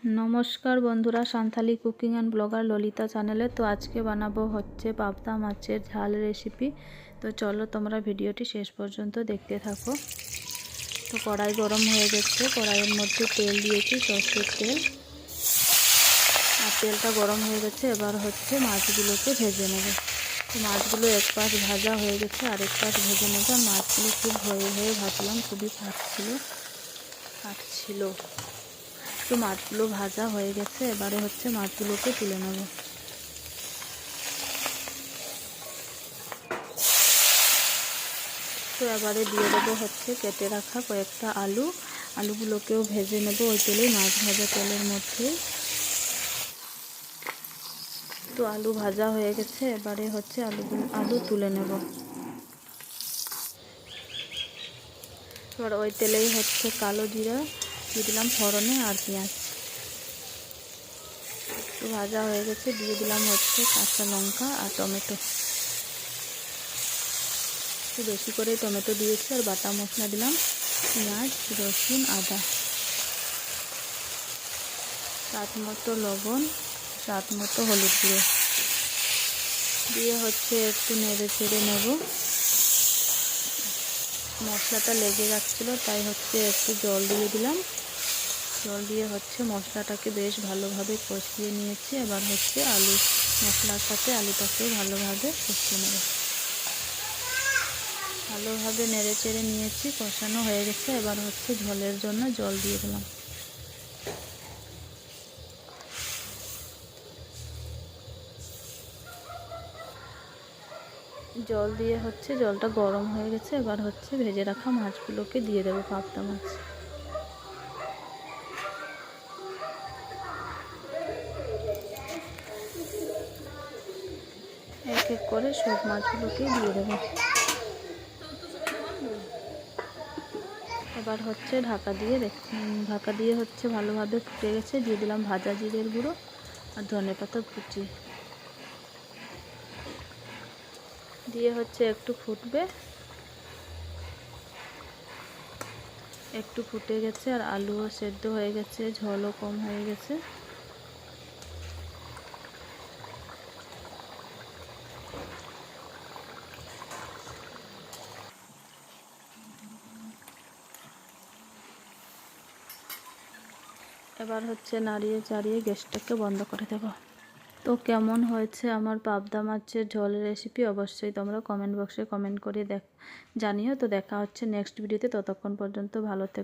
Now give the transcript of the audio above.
नमस्कार बंधुरा Santhali cooking and blogger Lalita चैनले। तो आज के बनाबो होच्छे पाबदा माछेर झाल रेसिपि। तो चलो तोमरा भिडियोटी शेष पर्यन्त देखते थाको। तो कड़ाई गरम हो गेछे, कड़ाइयेर मध्य तेल दिएछि, सरषेर तेल। और तेलटा गरम हो गेछे, एबार होच्छे माछगुलोके भेजे नेब। तो माछगुलो एक पाश भाजा हो गेछे, आरेक पाश भेजे नेब। माछगुलो खूब भये भये भाजलाम, खूबই फाटछिलो। तो माछगुलो भाजा हो गेছে, এবারে হচ্ছে মাছগুলোকে তুলে নেব। তো এবারে দিয়ে দেবো হচ্ছে কেটে রাখা কয়েকটা আলু। আলুগুলোকেও ভেজে নেব ওই তেলেই, মাছ ভাজা তেলের মধ্যে। তো আলু ভাজা হয়ে গেছে, এবারে হচ্ছে আলু তুলে নেব। এবার ওই তেলেই হচ্ছে কালো জিরা দিয়ে দিলাম ফোড়নে আর পেঁয়াজ। तो भाजा हो गए, दिए दिलाम होच्छे काँचा लंका और टमेटो। तो बेशी करे टमेटो दिएछि और बाटा मसला दिलाम पेঁয়াজ रसुन आदा, स्वाद मतो लवण, स्वाद मतो हलुद गुঁড়ो दिए होच्छे एकटु नेड़े चेड़े नेब। मशलाटा लेगे जाच्छिलो ताई होच्छे एकटु जल दिए दिलाम। जल दिए होच्छे मशलाटाके बेश भालोभाबे कषिए निয়েছি। এবার হচ্ছে আলু মশলার সাথে আলুটাকেও ভালোভাবে কষিয়ে নেব। ভালোভাবে নেড়ে চেড়ে নিয়েছি, কষানো হয়ে গেছে। এবার হচ্ছে ঝোলের জন্য জল দিয়ে দিলাম। জল দিয়ে হচ্ছে জলটা গরম হয়ে গেছে। এবার হচ্ছে ভেজে রাখা মাছগুলোকে দিয়ে দেবো, পাবদা মাছ। एक एक करे सब माछगुलोके दिए देब। एबार होच्छे ढाका दिए होच्छे भालोभाबे फुटे गेछे। दिए दिलाम भाजा जिरेर गुঁড়ো और धनेपाता कुचि दिए होच्छे एकटु फुटबे। एकटु फुटे गेछे और आलुओ सेদ্ধ हये गेछे, झोलও कम हये गेछे। এবার হচ্ছে নাড়িয়ে চাড়িয়ে গ্যাসটাকে বন্ধ করে দেব। তো কেমন হয়েছে আমার পাবদা মাছের ঝোল রেসিপি অবশ্যই তোমরা কমেন্ট বক্সে কমেন্ট করে জানিও। তো দেখা হচ্ছে নেক্সট ভিডিওতে, ততক্ষণ পর্যন্ত ভালো থেকো।